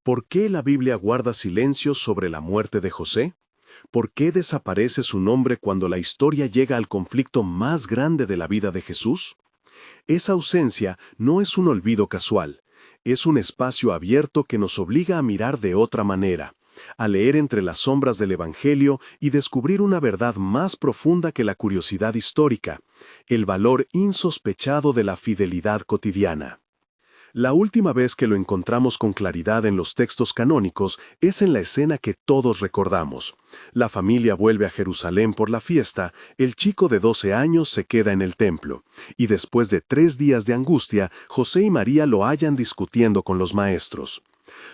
¿Por qué la Biblia guarda silencio sobre la muerte de José? ¿Por qué desaparece su nombre cuando la historia llega al conflicto más grande de la vida de Jesús? Esa ausencia no es un olvido casual, es un espacio abierto que nos obliga a mirar de otra manera, a leer entre las sombras del Evangelio y descubrir una verdad más profunda que la curiosidad histórica, el valor insospechado de la fidelidad cotidiana. La última vez que lo encontramos con claridad en los textos canónicos es en la escena que todos recordamos. La familia vuelve a Jerusalén por la fiesta, el chico de 12 años se queda en el templo, y después de 3 días de angustia, José y María lo hallan discutiendo con los maestros.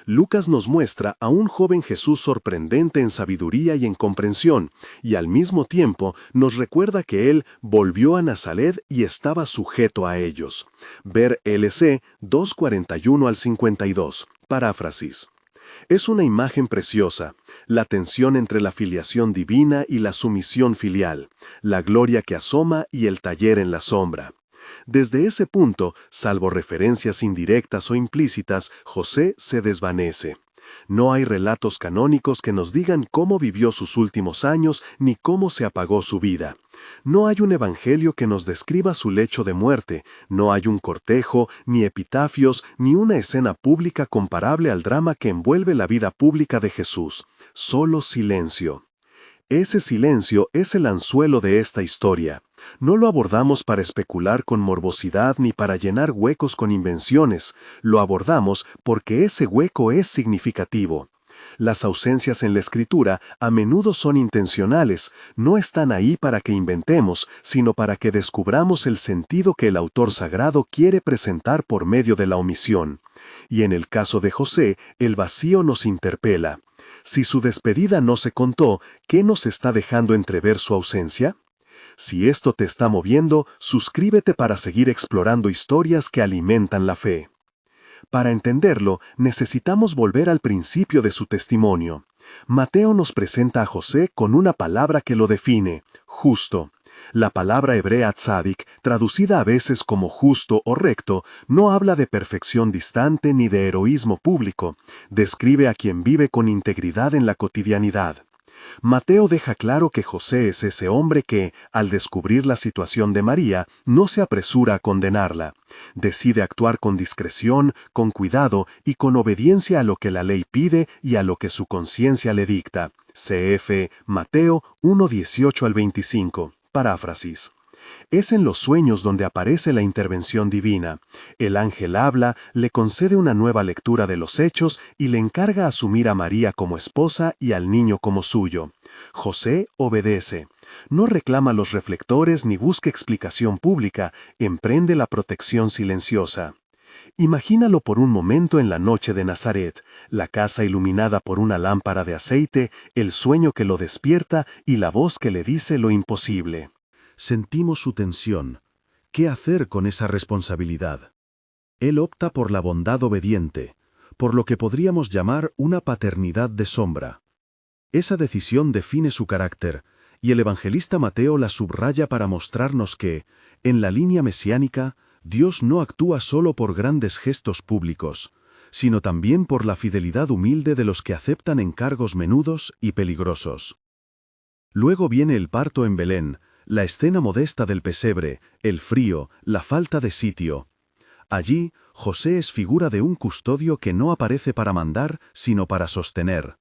Lucas nos muestra a un joven Jesús sorprendente en sabiduría y en comprensión, y al mismo tiempo nos recuerda que él volvió a Nazaret y estaba sujeto a ellos. Ver LC 2:41 al 52. Paráfrasis. Es una imagen preciosa, la tensión entre la filiación divina y la sumisión filial, la gloria que asoma y el taller en la sombra. Desde ese punto, salvo referencias indirectas o implícitas, José se desvanece. No hay relatos canónicos que nos digan cómo vivió sus últimos años ni cómo se apagó su vida. No hay un evangelio que nos describa su lecho de muerte, no hay un cortejo, ni epitafios, ni una escena pública comparable al drama que envuelve la vida pública de Jesús. Solo silencio. Ese silencio es el anzuelo de esta historia. No lo abordamos para especular con morbosidad ni para llenar huecos con invenciones, lo abordamos porque ese hueco es significativo. Las ausencias en la escritura a menudo son intencionales, no están ahí para que inventemos, sino para que descubramos el sentido que el autor sagrado quiere presentar por medio de la omisión. Y en el caso de José, el vacío nos interpela. Si su despedida no se contó, ¿qué nos está dejando entrever su ausencia? Si esto te está moviendo, suscríbete para seguir explorando historias que alimentan la fe. Para entenderlo, necesitamos volver al principio de su testimonio. Mateo nos presenta a José con una palabra que lo define: justo. La palabra hebrea tzadik, traducida a veces como justo o recto, no habla de perfección distante ni de heroísmo público, describe a quien vive con integridad en la cotidianidad. Mateo deja claro que José es ese hombre que, al descubrir la situación de María, no se apresura a condenarla. Decide actuar con discreción, con cuidado y con obediencia a lo que la ley pide y a lo que su conciencia le dicta. Cf. Mateo 1:18 al 25. Paráfrasis. Es en los sueños donde aparece la intervención divina. El ángel habla, le concede una nueva lectura de los hechos y le encarga asumir a María como esposa y al niño como suyo. José obedece. No reclama los reflectores ni busca explicación pública, emprende la protección silenciosa. Imagínalo por un momento en la noche de Nazaret, la casa iluminada por una lámpara de aceite, el sueño que lo despierta y la voz que le dice lo imposible. Sentimos su tensión. ¿Qué hacer con esa responsabilidad? Él opta por la bondad obediente, por lo que podríamos llamar una paternidad de sombra. Esa decisión define su carácter, y el evangelista Mateo la subraya para mostrarnos que, en la línea mesiánica, Dios no actúa solo por grandes gestos públicos, sino también por la fidelidad humilde de los que aceptan encargos menudos y peligrosos. Luego viene el parto en Belén, la escena modesta del pesebre, el frío, la falta de sitio. Allí, José es figura de un custodio que no aparece para mandar, sino para sostener.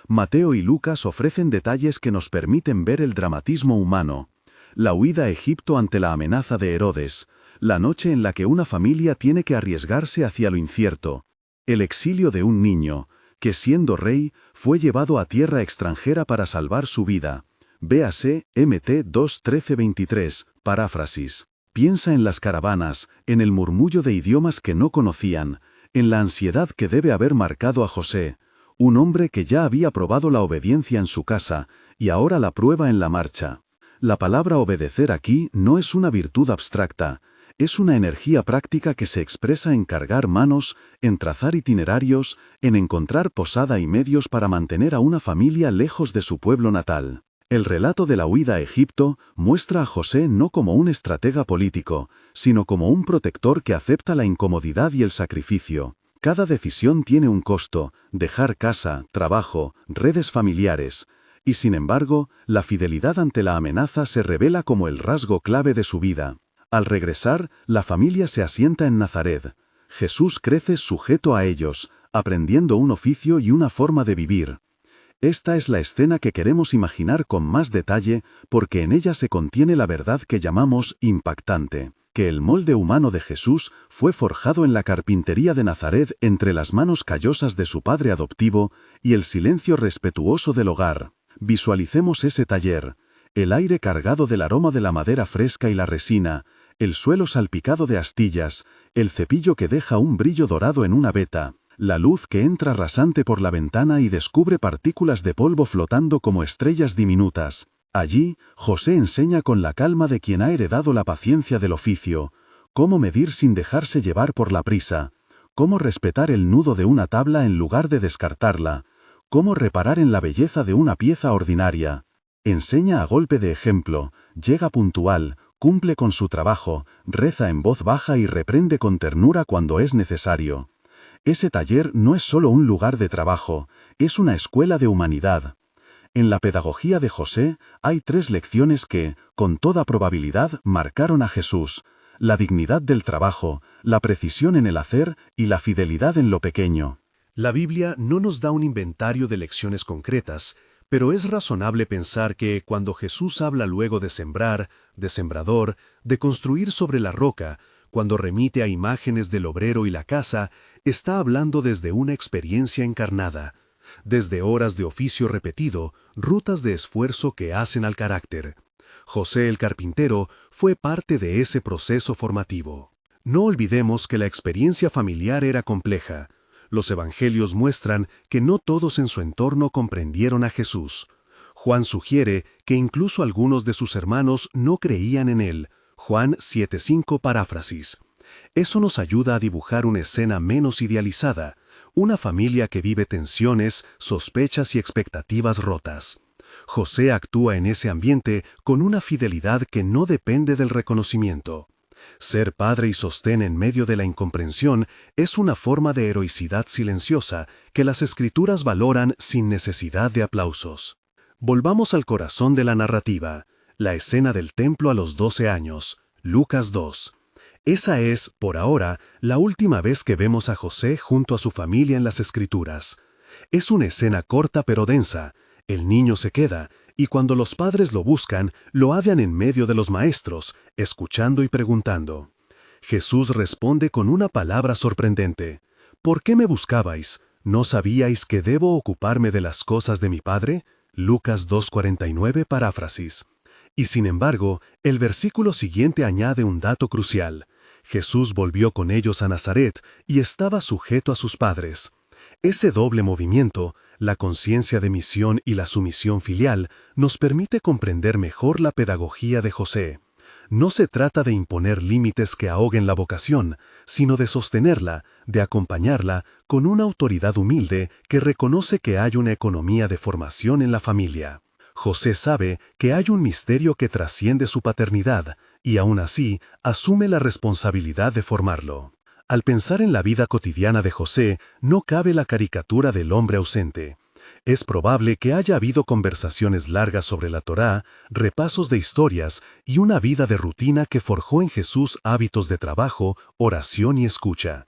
Mateo y Lucas ofrecen detalles que nos permiten ver el dramatismo humano. La huida a Egipto ante la amenaza de Herodes, la noche en la que una familia tiene que arriesgarse hacia lo incierto, el exilio de un niño, que siendo rey, fue llevado a tierra extranjera para salvar su vida. Véase MT 2:13-23, paráfrasis. Piensa en las caravanas, en el murmullo de idiomas que no conocían, en la ansiedad que debe haber marcado a José, un hombre que ya había probado la obediencia en su casa y ahora la prueba en la marcha. La palabra obedecer aquí no es una virtud abstracta, es una energía práctica que se expresa en cargar manos, en trazar itinerarios, en encontrar posada y medios para mantener a una familia lejos de su pueblo natal. El relato de la huida a Egipto muestra a José no como un estratega político, sino como un protector que acepta la incomodidad y el sacrificio. Cada decisión tiene un costo: dejar casa, trabajo, redes familiares. Y sin embargo, la fidelidad ante la amenaza se revela como el rasgo clave de su vida. Al regresar, la familia se asienta en Nazaret. Jesús crece sujeto a ellos, aprendiendo un oficio y una forma de vivir. Esta es la escena que queremos imaginar con más detalle porque en ella se contiene la verdad que llamamos impactante, que el molde humano de Jesús fue forjado en la carpintería de Nazaret entre las manos callosas de su padre adoptivo y el silencio respetuoso del hogar. Visualicemos ese taller: el aire cargado del aroma de la madera fresca y la resina, el suelo salpicado de astillas, el cepillo que deja un brillo dorado en una veta, la luz que entra rasante por la ventana y descubre partículas de polvo flotando como estrellas diminutas. Allí, José enseña con la calma de quien ha heredado la paciencia del oficio, cómo medir sin dejarse llevar por la prisa, cómo respetar el nudo de una tabla en lugar de descartarla, cómo reparar en la belleza de una pieza ordinaria. Enseña a golpe de ejemplo, llega puntual, cumple con su trabajo, reza en voz baja y reprende con ternura cuando es necesario. Ese taller no es solo un lugar de trabajo, es una escuela de humanidad. En la pedagogía de José hay 3 lecciones que, con toda probabilidad, marcaron a Jesús: la dignidad del trabajo, la precisión en el hacer y la fidelidad en lo pequeño. La Biblia no nos da un inventario de lecciones concretas, pero es razonable pensar que cuando Jesús habla luego de sembrar, de sembrador, de construir sobre la roca, cuando remite a imágenes del obrero y la casa, está hablando desde una experiencia encarnada, desde horas de oficio repetido, rutas de esfuerzo que hacen al carácter. José el carpintero fue parte de ese proceso formativo. No olvidemos que la experiencia familiar era compleja. Los evangelios muestran que no todos en su entorno comprendieron a Jesús. Juan sugiere que incluso algunos de sus hermanos no creían en él. Juan 7:5 paráfrasis. Eso nos ayuda a dibujar una escena menos idealizada, una familia que vive tensiones, sospechas y expectativas rotas. José actúa en ese ambiente con una fidelidad que no depende del reconocimiento. Ser padre y sostén en medio de la incomprensión es una forma de heroicidad silenciosa que las Escrituras valoran sin necesidad de aplausos. Volvamos al corazón de la narrativa, la escena del templo a los 12 años, Lucas 2. Esa es, por ahora, la última vez que vemos a José junto a su familia en las Escrituras. Es una escena corta pero densa. El niño se queda, y cuando los padres lo buscan, lo hallan en medio de los maestros, escuchando y preguntando. Jesús responde con una palabra sorprendente: ¿Por qué me buscabais? ¿No sabíais que debo ocuparme de las cosas de mi Padre? Lucas 2:49 paráfrasis. Y sin embargo, el versículo siguiente añade un dato crucial. Jesús volvió con ellos a Nazaret y estaba sujeto a sus padres. Ese doble movimiento, la conciencia de misión y la sumisión filial, nos permite comprender mejor la pedagogía de José. No se trata de imponer límites que ahoguen la vocación, sino de sostenerla, de acompañarla con una autoridad humilde que reconoce que hay una economía de formación en la familia. José sabe que hay un misterio que trasciende su paternidad y aún así asume la responsabilidad de formarlo. Al pensar en la vida cotidiana de José, no cabe la caricatura del hombre ausente. Es probable que haya habido conversaciones largas sobre la Torá, repasos de historias y una vida de rutina que forjó en Jesús hábitos de trabajo, oración y escucha.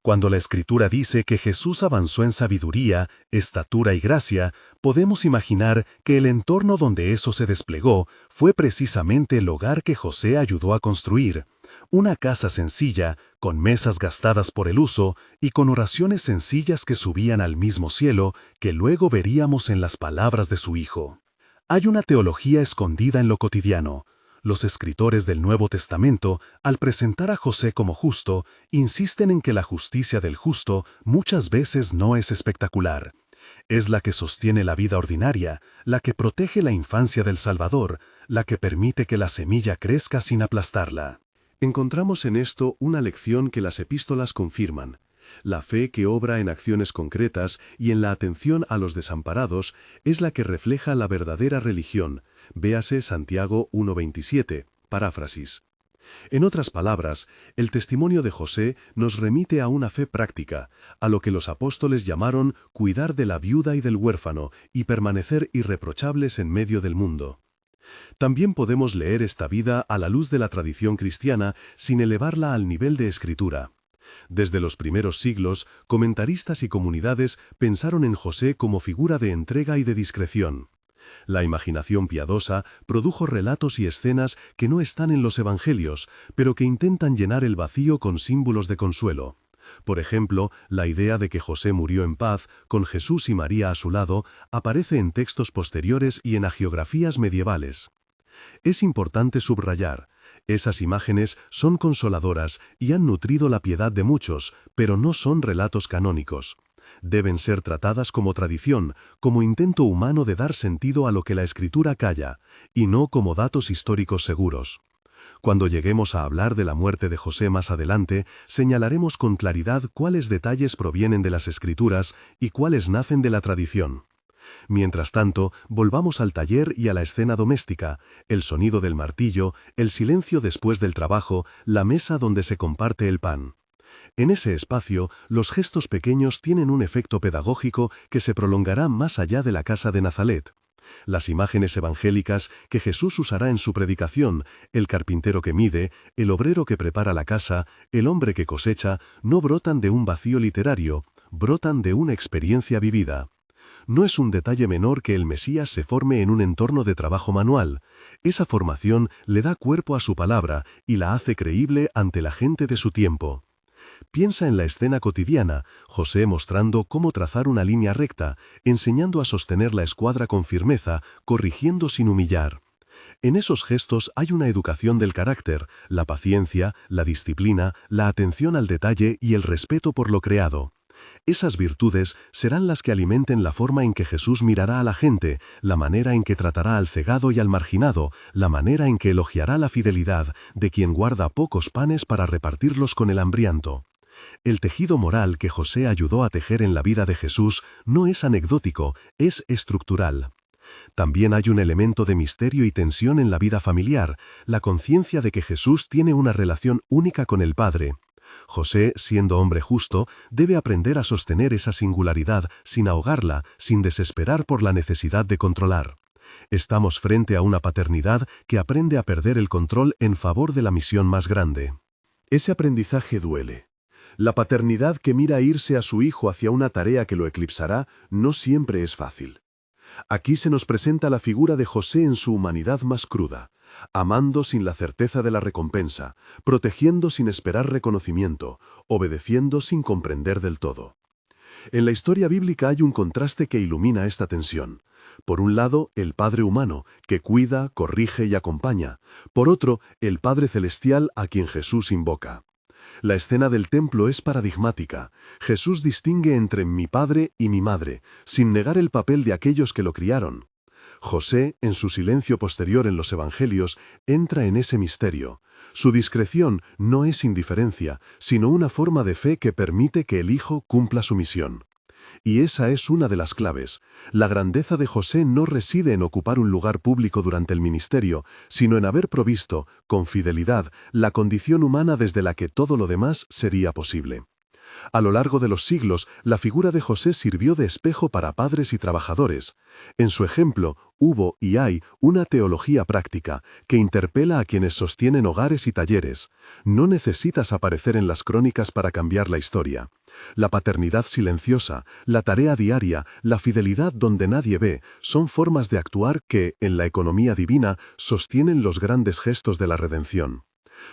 Cuando la Escritura dice que Jesús avanzó en sabiduría, estatura y gracia, podemos imaginar que el entorno donde eso se desplegó fue precisamente el hogar que José ayudó a construir. Una casa sencilla, con mesas gastadas por el uso y con oraciones sencillas que subían al mismo cielo que luego veríamos en las palabras de su Hijo. Hay una teología escondida en lo cotidiano. Los escritores del Nuevo Testamento, al presentar a José como justo, insisten en que la justicia del justo muchas veces no es espectacular. Es la que sostiene la vida ordinaria, la que protege la infancia del Salvador, la que permite que la semilla crezca sin aplastarla. Encontramos en esto una lección que las epístolas confirman. La fe que obra en acciones concretas y en la atención a los desamparados es la que refleja la verdadera religión. Véase Santiago 1:27, paráfrasis. En otras palabras, el testimonio de José nos remite a una fe práctica, a lo que los apóstoles llamaron cuidar de la viuda y del huérfano y permanecer irreprochables en medio del mundo. También podemos leer esta vida a la luz de la tradición cristiana sin elevarla al nivel de escritura. Desde los primeros siglos, comentaristas y comunidades pensaron en José como figura de entrega y de discreción. La imaginación piadosa produjo relatos y escenas que no están en los evangelios, pero que intentan llenar el vacío con símbolos de consuelo. Por ejemplo, la idea de que José murió en paz, con Jesús y María a su lado, aparece en textos posteriores y en hagiografías medievales. Es importante subrayar, esas imágenes son consoladoras y han nutrido la piedad de muchos, pero no son relatos canónicos. Deben ser tratadas como tradición, como intento humano de dar sentido a lo que la Escritura calla, y no como datos históricos seguros. Cuando lleguemos a hablar de la muerte de José más adelante, señalaremos con claridad cuáles detalles provienen de las Escrituras y cuáles nacen de la tradición. Mientras tanto, volvamos al taller y a la escena doméstica, el sonido del martillo, el silencio después del trabajo, la mesa donde se comparte el pan. En ese espacio, los gestos pequeños tienen un efecto pedagógico que se prolongará más allá de la casa de Nazaret. Las imágenes evangélicas que Jesús usará en su predicación, el carpintero que mide, el obrero que prepara la casa, el hombre que cosecha, no brotan de un vacío literario, brotan de una experiencia vivida. No es un detalle menor que el Mesías se forme en un entorno de trabajo manual. Esa formación le da cuerpo a su palabra y la hace creíble ante la gente de su tiempo. Piensa en la escena cotidiana, José mostrando cómo trazar una línea recta, enseñando a sostener la escuadra con firmeza, corrigiendo sin humillar. En esos gestos hay una educación del carácter, la paciencia, la disciplina, la atención al detalle y el respeto por lo creado. Esas virtudes serán las que alimenten la forma en que Jesús mirará a la gente, la manera en que tratará al cegado y al marginado, la manera en que elogiará la fidelidad de quien guarda pocos panes para repartirlos con el hambriento. El tejido moral que José ayudó a tejer en la vida de Jesús no es anecdótico, es estructural. También hay un elemento de misterio y tensión en la vida familiar, la conciencia de que Jesús tiene una relación única con el Padre. José, siendo hombre justo, debe aprender a sostener esa singularidad sin ahogarla, sin desesperar por la necesidad de controlar. Estamos frente a una paternidad que aprende a perder el control en favor de la misión más grande. Ese aprendizaje duele. La paternidad que mira irse a su hijo hacia una tarea que lo eclipsará no siempre es fácil. Aquí se nos presenta la figura de José en su humanidad más cruda, amando sin la certeza de la recompensa, protegiendo sin esperar reconocimiento, obedeciendo sin comprender del todo. En la historia bíblica hay un contraste que ilumina esta tensión. Por un lado, el Padre humano, que cuida, corrige y acompaña. Por otro, el Padre celestial a quien Jesús invoca. La escena del templo es paradigmática. Jesús distingue entre mi padre y mi madre, sin negar el papel de aquellos que lo criaron. José, en su silencio posterior en los evangelios, entra en ese misterio. Su discreción no es indiferencia, sino una forma de fe que permite que el Hijo cumpla su misión. Y esa es una de las claves. La grandeza de José no reside en ocupar un lugar público durante el ministerio, sino en haber provisto, con fidelidad, la condición humana desde la que todo lo demás sería posible. A lo largo de los siglos, la figura de José sirvió de espejo para padres y trabajadores. En su ejemplo, hubo y hay una teología práctica que interpela a quienes sostienen hogares y talleres. No necesitas aparecer en las crónicas para cambiar la historia. La paternidad silenciosa, la tarea diaria, la fidelidad donde nadie ve, son formas de actuar que, en la economía divina, sostienen los grandes gestos de la redención.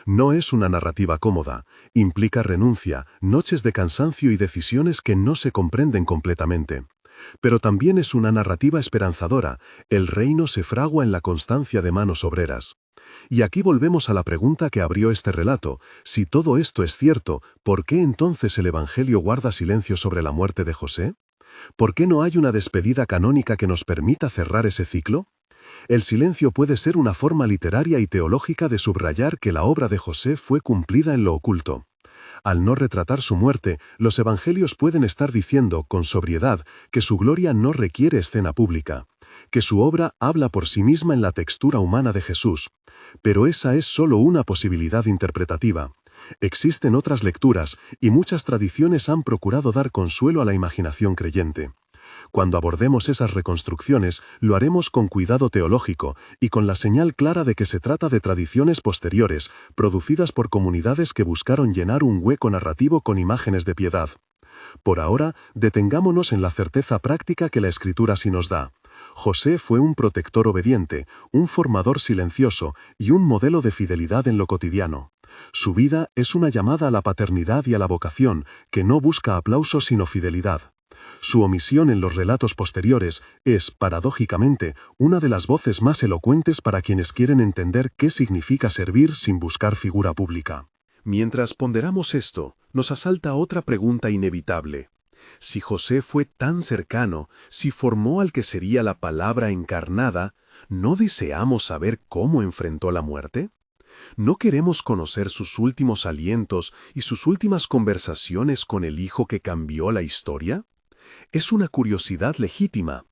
No es una narrativa cómoda, implica renuncia, noches de cansancio y decisiones que no se comprenden completamente. Pero también es una narrativa esperanzadora, el reino se fragua en la constancia de manos obreras. Y aquí volvemos a la pregunta que abrió este relato: si todo esto es cierto, ¿por qué entonces el Evangelio guarda silencio sobre la muerte de José? ¿Por qué no hay una despedida canónica que nos permita cerrar ese ciclo? El silencio puede ser una forma literaria y teológica de subrayar que la obra de José fue cumplida en lo oculto. Al no retratar su muerte, los evangelios pueden estar diciendo, con sobriedad, que su gloria no requiere escena pública. que su obra habla por sí misma en la textura humana de Jesús. Pero esa es solo una posibilidad interpretativa. Existen otras lecturas y muchas tradiciones han procurado dar consuelo a la imaginación creyente. Cuando abordemos esas reconstrucciones, lo haremos con cuidado teológico y con la señal clara de que se trata de tradiciones posteriores, producidas por comunidades que buscaron llenar un hueco narrativo con imágenes de piedad. Por ahora, detengámonos en la certeza práctica que la Escritura sí nos da. José fue un protector obediente, un formador silencioso y un modelo de fidelidad en lo cotidiano. Su vida es una llamada a la paternidad y a la vocación, que no busca aplausos sino fidelidad. Su omisión en los relatos posteriores es, paradójicamente, una de las voces más elocuentes para quienes quieren entender qué significa servir sin buscar figura pública. Mientras ponderamos esto, nos asalta otra pregunta inevitable. Si José fue tan cercano, si formó al que sería la palabra encarnada, ¿no deseamos saber cómo enfrentó la muerte? ¿No queremos conocer sus últimos alientos y sus últimas conversaciones con el hijo que cambió la historia? Es una curiosidad legítima,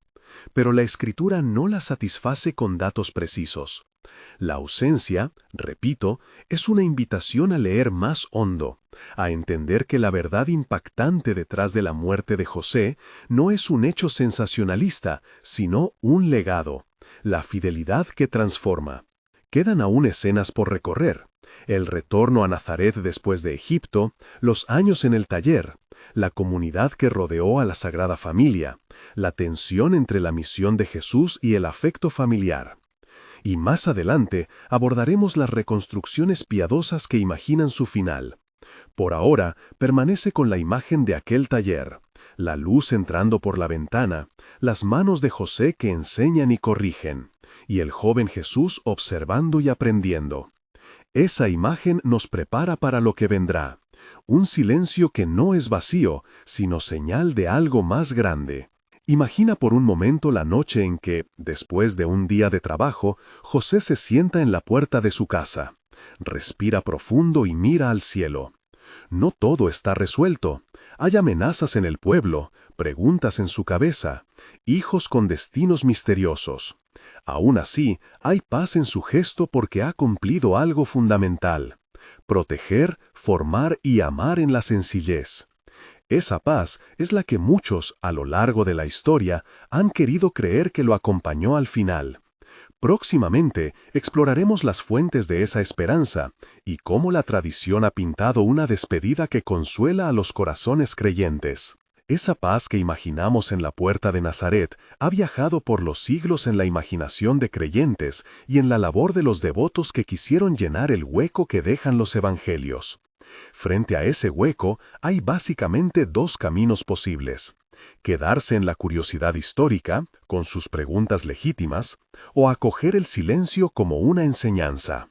pero la Escritura no la satisface con datos precisos. La ausencia, repito, es una invitación a leer más hondo, a entender que la verdad impactante detrás de la muerte de José no es un hecho sensacionalista, sino un legado, la fidelidad que transforma. Quedan aún escenas por recorrer: el retorno a Nazaret después de Egipto, los años en el taller, la comunidad que rodeó a la Sagrada Familia, la tensión entre la misión de Jesús y el afecto familiar. Y más adelante abordaremos las reconstrucciones piadosas que imaginan su final. Por ahora, permanece con la imagen de aquel taller, la luz entrando por la ventana, las manos de José que enseñan y corrigen, y el joven Jesús observando y aprendiendo. Esa imagen nos prepara para lo que vendrá, un silencio que no es vacío, sino señal de algo más grande. Imagina por un momento la noche en que, después de un día de trabajo, José se sienta en la puerta de su casa. Respira profundo y mira al cielo. No todo está resuelto. Hay amenazas en el pueblo, preguntas en su cabeza, hijos con destinos misteriosos. Aún así, hay paz en su gesto porque ha cumplido algo fundamental: proteger, formar y amar en la sencillez. Esa paz es la que muchos, a lo largo de la historia, han querido creer que lo acompañó al final. Próximamente exploraremos las fuentes de esa esperanza y cómo la tradición ha pintado una despedida que consuela a los corazones creyentes. Esa paz que imaginamos en la puerta de Nazaret ha viajado por los siglos en la imaginación de creyentes y en la labor de los devotos que quisieron llenar el hueco que dejan los evangelios. Frente a ese hueco hay básicamente dos caminos posibles: quedarse en la curiosidad histórica, con sus preguntas legítimas, o acoger el silencio como una enseñanza.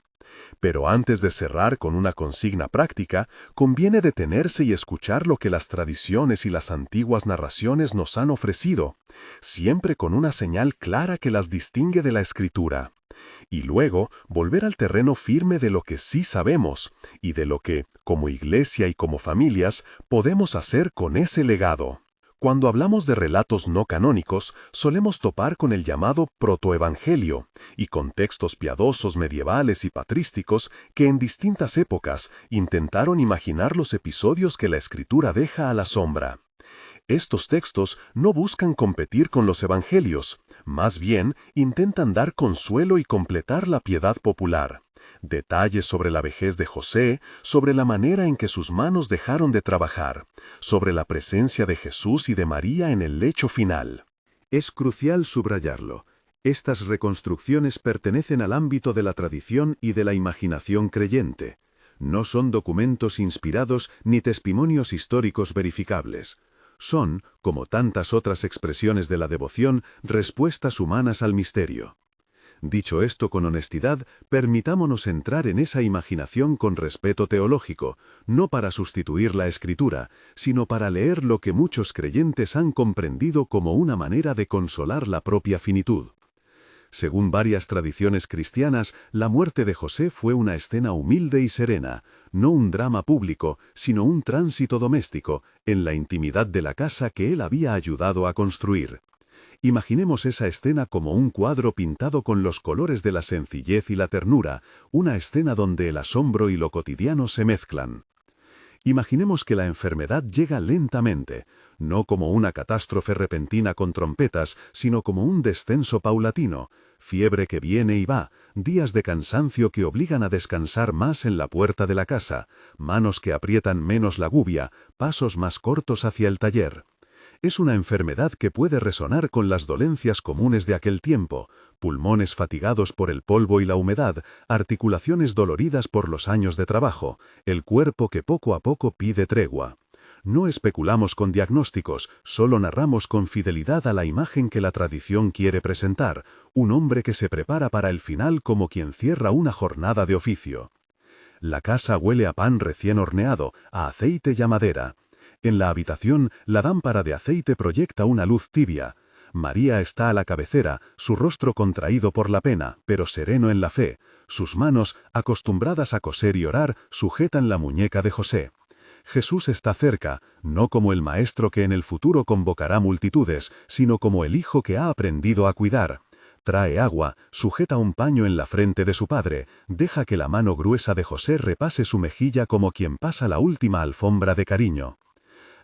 Pero antes de cerrar con una consigna práctica, conviene detenerse y escuchar lo que las tradiciones y las antiguas narraciones nos han ofrecido, siempre con una señal clara que las distingue de la Escritura. Y luego volver al terreno firme de lo que sí sabemos y de lo que, como iglesia y como familias, podemos hacer con ese legado. Cuando hablamos de relatos no canónicos, solemos topar con el llamado protoevangelio y con textos piadosos medievales y patrísticos que en distintas épocas intentaron imaginar los episodios que la Escritura deja a la sombra. Estos textos no buscan competir con los evangelios, más bien intentan dar consuelo y completar la piedad popular. Detalles sobre la vejez de José, sobre la manera en que sus manos dejaron de trabajar, sobre la presencia de Jesús y de María en el lecho final. Es crucial subrayarlo. Estas reconstrucciones pertenecen al ámbito de la tradición y de la imaginación creyente. No son documentos inspirados ni testimonios históricos verificables. Son, como tantas otras expresiones de la devoción, respuestas humanas al misterio. Dicho esto con honestidad, permitámonos entrar en esa imaginación con respeto teológico, no para sustituir la Escritura, sino para leer lo que muchos creyentes han comprendido como una manera de consolar la propia finitud. Según varias tradiciones cristianas, la muerte de José fue una escena humilde y serena, no un drama público, sino un tránsito doméstico, en la intimidad de la casa que él había ayudado a construir. Imaginemos esa escena como un cuadro pintado con los colores de la sencillez y la ternura, una escena donde el asombro y lo cotidiano se mezclan. Imaginemos que la enfermedad llega lentamente, no como una catástrofe repentina con trompetas, sino como un descenso paulatino, fiebre que viene y va, días de cansancio que obligan a descansar más en la puerta de la casa, manos que aprietan menos la gubia, pasos más cortos hacia el taller. Es una enfermedad que puede resonar con las dolencias comunes de aquel tiempo, pulmones fatigados por el polvo y la humedad, articulaciones doloridas por los años de trabajo, el cuerpo que poco a poco pide tregua. No especulamos con diagnósticos, solo narramos con fidelidad a la imagen que la tradición quiere presentar, un hombre que se prepara para el final como quien cierra una jornada de oficio. La casa huele a pan recién horneado, a aceite y a madera. En la habitación, la lámpara de aceite proyecta una luz tibia. María está a la cabecera, su rostro contraído por la pena, pero sereno en la fe. Sus manos, acostumbradas a coser y orar, sujetan la muñeca de José. Jesús está cerca, no como el maestro que en el futuro convocará multitudes, sino como el hijo que ha aprendido a cuidar. Trae agua, sujeta un paño en la frente de su padre, deja que la mano gruesa de José repase su mejilla como quien pasa la última alfombra de cariño.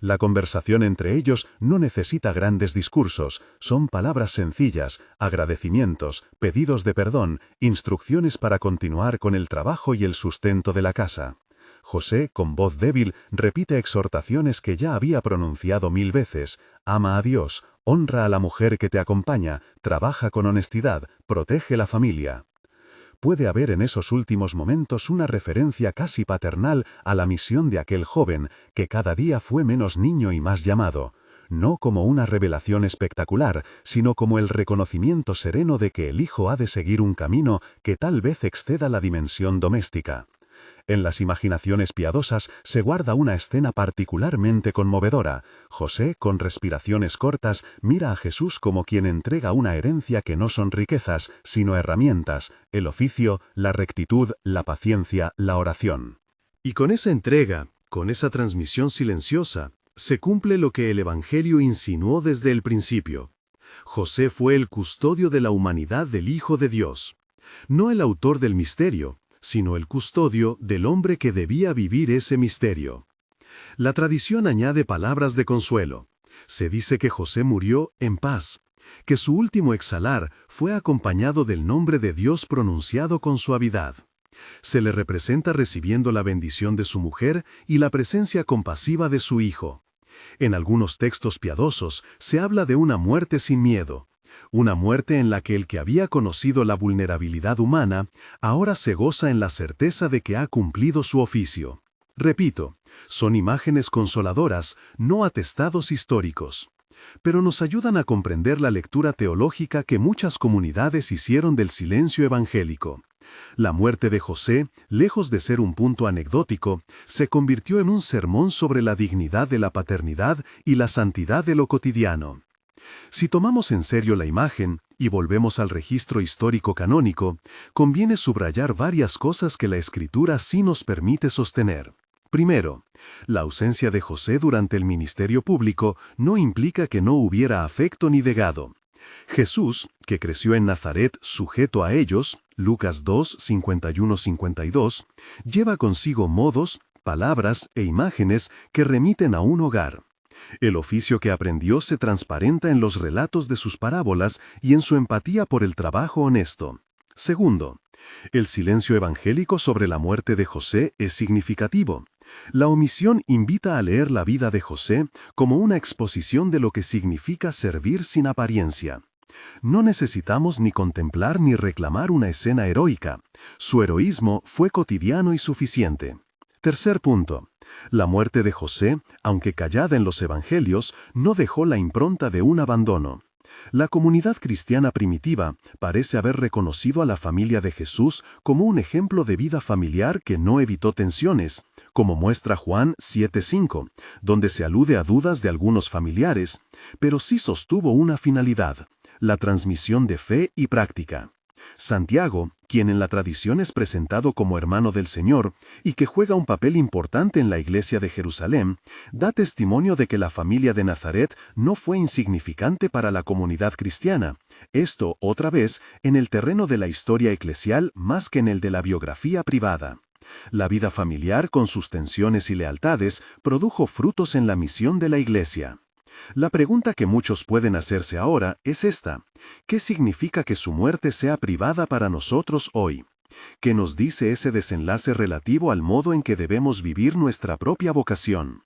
La conversación entre ellos no necesita grandes discursos, son palabras sencillas, agradecimientos, pedidos de perdón, instrucciones para continuar con el trabajo y el sustento de la casa. José, con voz débil, repite exhortaciones que ya había pronunciado 1000 veces: ama a Dios, honra a la mujer que te acompaña, trabaja con honestidad, protege la familia. Puede haber en esos últimos momentos una referencia casi paternal a la misión de aquel joven, que cada día fue menos niño y más llamado, no como una revelación espectacular, sino como el reconocimiento sereno de que el hijo ha de seguir un camino que tal vez exceda la dimensión doméstica. En las imaginaciones piadosas se guarda una escena particularmente conmovedora. José, con respiraciones cortas, mira a Jesús como quien entrega una herencia que no son riquezas, sino herramientas, el oficio, la rectitud, la paciencia, la oración. Y con esa entrega, con esa transmisión silenciosa, se cumple lo que el Evangelio insinuó desde el principio. José fue el custodio de la humanidad del Hijo de Dios, no el autor del misterio, sino el custodio del hombre que debía vivir ese misterio. La tradición añade palabras de consuelo. Se dice que José murió en paz, que su último exhalar fue acompañado del nombre de Dios pronunciado con suavidad. Se le representa recibiendo la bendición de su mujer y la presencia compasiva de su hijo. En algunos textos piadosos se habla de una muerte sin miedo, una muerte en la que el que había conocido la vulnerabilidad humana, ahora se goza en la certeza de que ha cumplido su oficio. Repito, son imágenes consoladoras, no atestados históricos, pero nos ayudan a comprender la lectura teológica que muchas comunidades hicieron del silencio evangélico. La muerte de José, lejos de ser un punto anecdótico, se convirtió en un sermón sobre la dignidad de la paternidad y la santidad de lo cotidiano. Si tomamos en serio la imagen y volvemos al registro histórico canónico, conviene subrayar varias cosas que la Escritura sí nos permite sostener. Primero, la ausencia de José durante el ministerio público no implica que no hubiera afecto ni legado. Jesús, que creció en Nazaret sujeto a ellos, Lucas 2, 51-52, lleva consigo modos, palabras e imágenes que remiten a un hogar. El oficio que aprendió se transparenta en los relatos de sus parábolas y en su empatía por el trabajo honesto. Segundo, el silencio evangélico sobre la muerte de José es significativo. La omisión invita a leer la vida de José como una exposición de lo que significa servir sin apariencia. No necesitamos ni contemplar ni reclamar una escena heroica. Su heroísmo fue cotidiano y suficiente. Tercer punto. La muerte de José, aunque callada en los evangelios, no dejó la impronta de un abandono. La comunidad cristiana primitiva parece haber reconocido a la familia de Jesús como un ejemplo de vida familiar que no evitó tensiones, como muestra Juan 7:5, donde se alude a dudas de algunos familiares, pero sí sostuvo una finalidad: la transmisión de fe y práctica. Santiago, quien en la tradición es presentado como hermano del Señor y que juega un papel importante en la iglesia de Jerusalén, da testimonio de que la familia de Nazaret no fue insignificante para la comunidad cristiana. Esto, otra vez, en el terreno de la historia eclesial más que en el de la biografía privada. La vida familiar, con sus tensiones y lealtades, produjo frutos en la misión de la iglesia. La pregunta que muchos pueden hacerse ahora es esta: ¿qué significa que su muerte sea privada para nosotros hoy? ¿Qué nos dice ese desenlace relativo al modo en que debemos vivir nuestra propia vocación?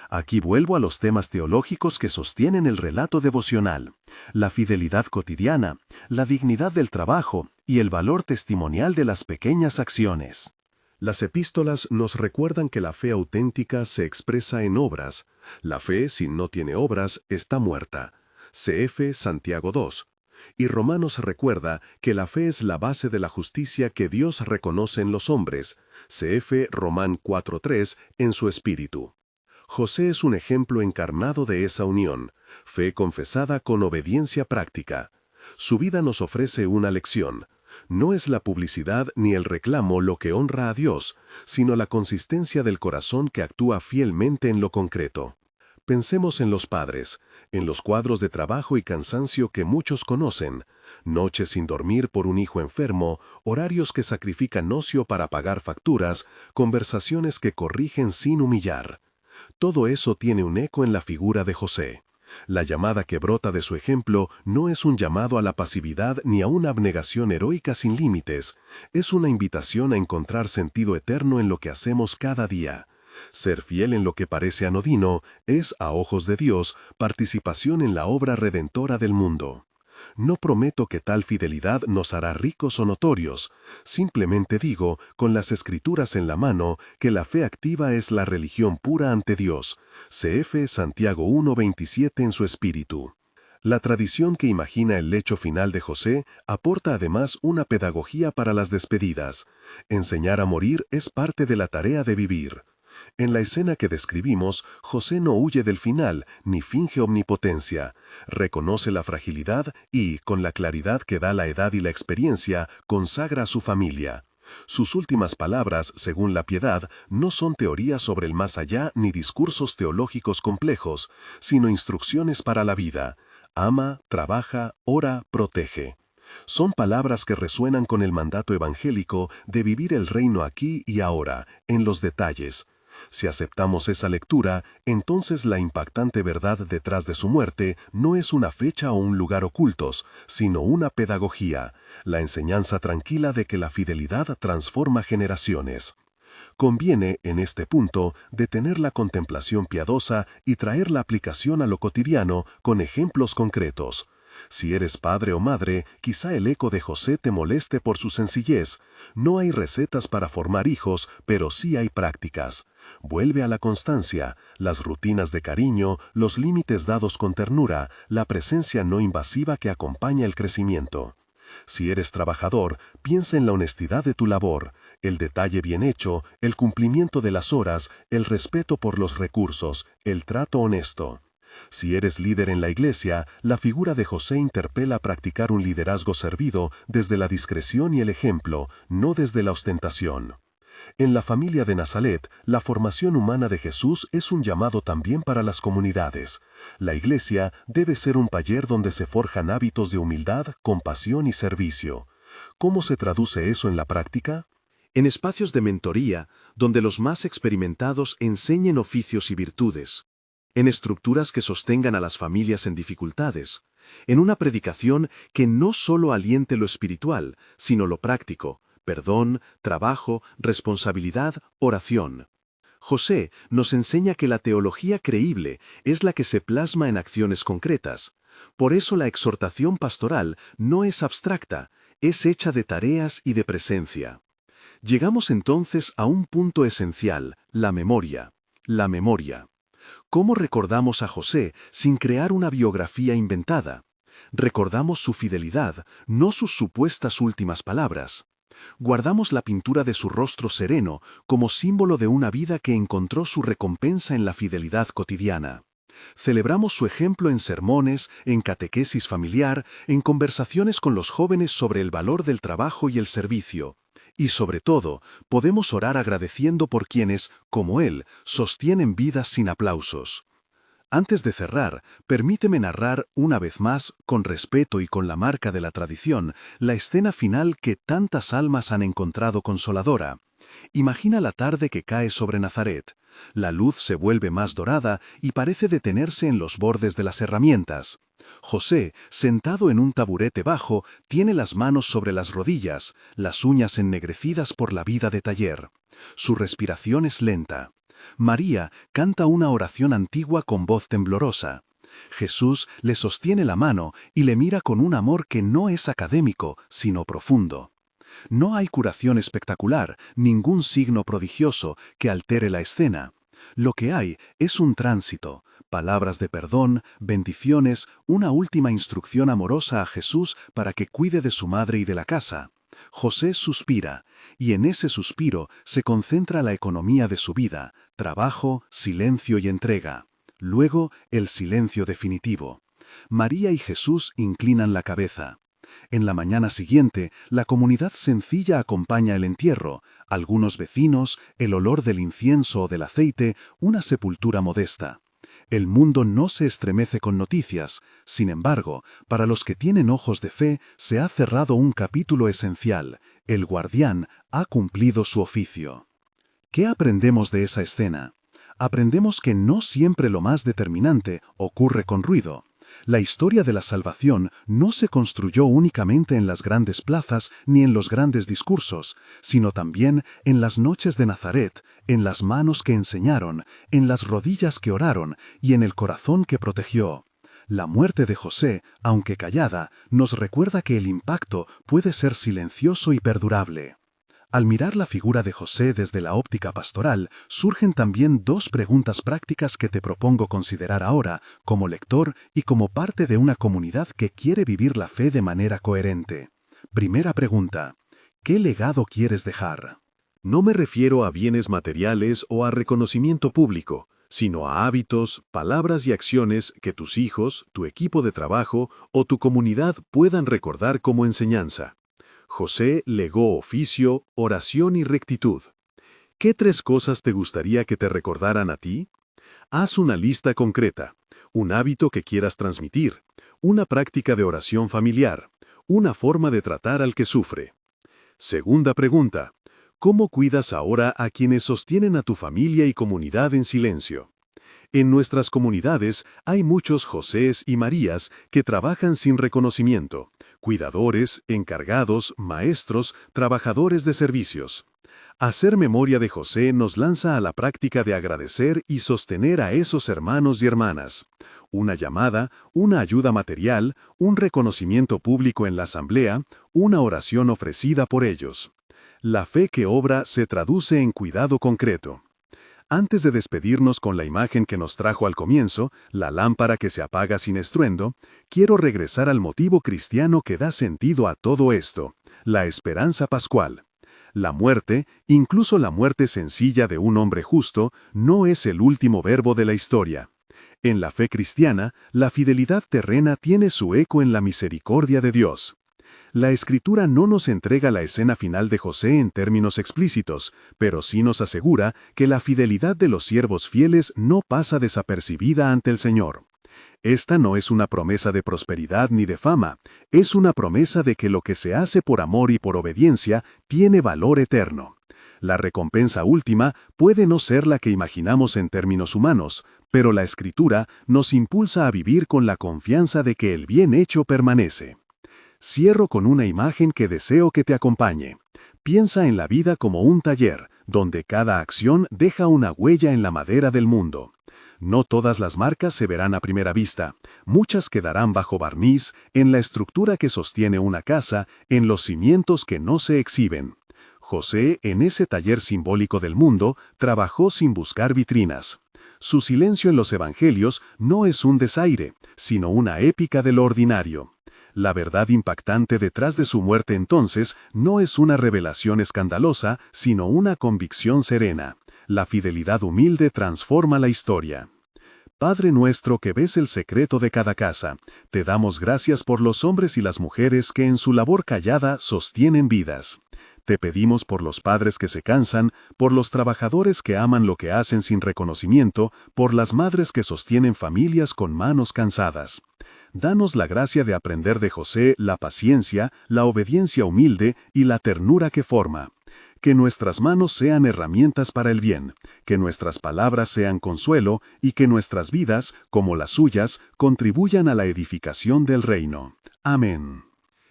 Aquí vuelvo a los temas teológicos que sostienen el relato devocional: la fidelidad cotidiana, la dignidad del trabajo y el valor testimonial de las pequeñas acciones. Las epístolas nos recuerdan que la fe auténtica se expresa en obras. La fe, si no tiene obras, está muerta. CF Santiago 2. Y Romanos recuerda que la fe es la base de la justicia que Dios reconoce en los hombres. CF Román 4:3 en su espíritu. José es un ejemplo encarnado de esa unión, fe confesada con obediencia práctica. Su vida nos ofrece una lección. No es la publicidad ni el reclamo lo que honra a Dios, sino la consistencia del corazón que actúa fielmente en lo concreto. Pensemos en los padres, en los cuadros de trabajo y cansancio que muchos conocen, noches sin dormir por un hijo enfermo, horarios que sacrifican ocio para pagar facturas, conversaciones que corrigen sin humillar. Todo eso tiene un eco en la figura de José. La llamada que brota de su ejemplo no es un llamado a la pasividad ni a una abnegación heroica sin límites, es una invitación a encontrar sentido eterno en lo que hacemos cada día. Ser fiel en lo que parece anodino es, a ojos de Dios, participación en la obra redentora del mundo. No prometo que tal fidelidad nos hará ricos o notorios. Simplemente digo, con las Escrituras en la mano, que la fe activa es la religión pura ante Dios. CF Santiago 1:27 en su espíritu. La tradición que imagina el lecho final de José aporta además una pedagogía para las despedidas. Enseñar a morir es parte de la tarea de vivir. En la escena que describimos, José no huye del final ni finge omnipotencia. Reconoce la fragilidad y, con la claridad que da la edad y la experiencia, consagra a su familia. Sus últimas palabras, según la piedad, no son teorías sobre el más allá ni discursos teológicos complejos, sino instrucciones para la vida. Ama, trabaja, ora, protege. Son palabras que resuenan con el mandato evangélico de vivir el reino aquí y ahora, en los detalles. Si aceptamos esa lectura, entonces la impactante verdad detrás de su muerte no es una fecha o un lugar ocultos, sino una pedagogía, la enseñanza tranquila de que la fidelidad transforma generaciones. Conviene, en este punto, detener la contemplación piadosa y traer la aplicación a lo cotidiano con ejemplos concretos. Si eres padre o madre, quizá el eco de José te moleste por su sencillez. No hay recetas para formar hijos, pero sí hay prácticas. Vuelve a la constancia, las rutinas de cariño, los límites dados con ternura, la presencia no invasiva que acompaña el crecimiento. Si eres trabajador, piensa en la honestidad de tu labor, el detalle bien hecho, el cumplimiento de las horas, el respeto por los recursos, el trato honesto. Si eres líder en la iglesia, la figura de José interpela a practicar un liderazgo servido desde la discreción y el ejemplo, no desde la ostentación. En la familia de Nazaret, la formación humana de Jesús es un llamado también para las comunidades. La iglesia debe ser un taller donde se forjan hábitos de humildad, compasión y servicio. ¿Cómo se traduce eso en la práctica? En espacios de mentoría, donde los más experimentados enseñen oficios y virtudes. En estructuras que sostengan a las familias en dificultades. En una predicación que no solo aliente lo espiritual, sino lo práctico. Perdón, trabajo, responsabilidad, oración. José nos enseña que la teología creíble es la que se plasma en acciones concretas. Por eso la exhortación pastoral no es abstracta, es hecha de tareas y de presencia. Llegamos entonces a un punto esencial, la memoria. La memoria. ¿Cómo recordamos a José sin crear una biografía inventada? Recordamos su fidelidad, no sus supuestas últimas palabras. Guardamos la pintura de su rostro sereno como símbolo de una vida que encontró su recompensa en la fidelidad cotidiana. Celebramos su ejemplo en sermones, en catequesis familiar, en conversaciones con los jóvenes sobre el valor del trabajo y el servicio. Y sobre todo, podemos orar agradeciendo por quienes, como él, sostienen vidas sin aplausos. Antes de cerrar, permíteme narrar, una vez más, con respeto y con la marca de la tradición, la escena final que tantas almas han encontrado consoladora. Imagina la tarde que cae sobre Nazaret. La luz se vuelve más dorada y parece detenerse en los bordes de las herramientas. José, sentado en un taburete bajo, tiene las manos sobre las rodillas, las uñas ennegrecidas por la vida de taller. Su respiración es lenta. María canta una oración antigua con voz temblorosa. Jesús le sostiene la mano y le mira con un amor que no es académico, sino profundo. No hay curación espectacular, ningún signo prodigioso que altere la escena. Lo que hay es un tránsito, palabras de perdón, bendiciones, una última instrucción amorosa a Jesús para que cuide de su madre y de la casa. José suspira, y en ese suspiro se concentra la economía de su vida, trabajo, silencio y entrega. Luego, el silencio definitivo. María y Jesús inclinan la cabeza. En la mañana siguiente, la comunidad sencilla acompaña el entierro, algunos vecinos, el olor del incienso o del aceite, una sepultura modesta. El mundo no se estremece con noticias, sin embargo, para los que tienen ojos de fe, se ha cerrado un capítulo esencial. El guardián ha cumplido su oficio. ¿Qué aprendemos de esa escena? Aprendemos que no siempre lo más determinante ocurre con ruido. La historia de la salvación no se construyó únicamente en las grandes plazas ni en los grandes discursos, sino también en las noches de Nazaret, en las manos que enseñaron, en las rodillas que oraron y en el corazón que protegió. La muerte de José, aunque callada, nos recuerda que el impacto puede ser silencioso y perdurable. Al mirar la figura de José desde la óptica pastoral, surgen también dos preguntas prácticas que te propongo considerar ahora, como lector y como parte de una comunidad que quiere vivir la fe de manera coherente. Primera pregunta: ¿qué legado quieres dejar? No me refiero a bienes materiales o a reconocimiento público, sino a hábitos, palabras y acciones que tus hijos, tu equipo de trabajo o tu comunidad puedan recordar como enseñanza. José legó oficio, oración y rectitud. ¿Qué tres cosas te gustaría que te recordaran a ti? Haz una lista concreta, un hábito que quieras transmitir, una práctica de oración familiar, una forma de tratar al que sufre. Segunda pregunta: ¿cómo cuidas ahora a quienes sostienen a tu familia y comunidad en silencio? En nuestras comunidades hay muchos Josés y Marías que trabajan sin reconocimiento, cuidadores, encargados, maestros, trabajadores de servicios. Hacer memoria de José nos lanza a la práctica de agradecer y sostener a esos hermanos y hermanas. Una llamada, una ayuda material, un reconocimiento público en la asamblea, una oración ofrecida por ellos. La fe que obra se traduce en cuidado concreto. Antes de despedirnos con la imagen que nos trajo al comienzo, la lámpara que se apaga sin estruendo, quiero regresar al motivo cristiano que da sentido a todo esto, la esperanza pascual. La muerte, incluso la muerte sencilla de un hombre justo, no es el último verbo de la historia. En la fe cristiana, la fidelidad terrena tiene su eco en la misericordia de Dios. La Escritura no nos entrega la escena final de José en términos explícitos, pero sí nos asegura que la fidelidad de los siervos fieles no pasa desapercibida ante el Señor. Esta no es una promesa de prosperidad ni de fama, es una promesa de que lo que se hace por amor y por obediencia tiene valor eterno. La recompensa última puede no ser la que imaginamos en términos humanos, pero la Escritura nos impulsa a vivir con la confianza de que el bien hecho permanece. Cierro con una imagen que deseo que te acompañe. Piensa en la vida como un taller, donde cada acción deja una huella en la madera del mundo. No todas las marcas se verán a primera vista. Muchas quedarán bajo barniz, en la estructura que sostiene una casa, en los cimientos que no se exhiben. José, en ese taller simbólico del mundo, trabajó sin buscar vitrinas. Su silencio en los evangelios no es un desaire, sino una épica de lo ordinario. La verdad impactante detrás de su muerte entonces no es una revelación escandalosa, sino una convicción serena. La fidelidad humilde transforma la historia. Padre nuestro que ves el secreto de cada casa, te damos gracias por los hombres y las mujeres que en su labor callada sostienen vidas. Te pedimos por los padres que se cansan, por los trabajadores que aman lo que hacen sin reconocimiento, por las madres que sostienen familias con manos cansadas. Danos la gracia de aprender de José la paciencia, la obediencia humilde y la ternura que forma. Que nuestras manos sean herramientas para el bien, que nuestras palabras sean consuelo y que nuestras vidas, como las suyas, contribuyan a la edificación del reino. Amén.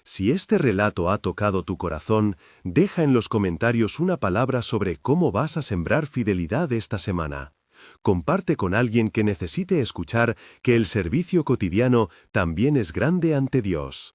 Si este relato ha tocado tu corazón, deja en los comentarios una palabra sobre cómo vas a sembrar fidelidad esta semana. Comparte con alguien que necesite escuchar que el servicio cotidiano también es grande ante Dios.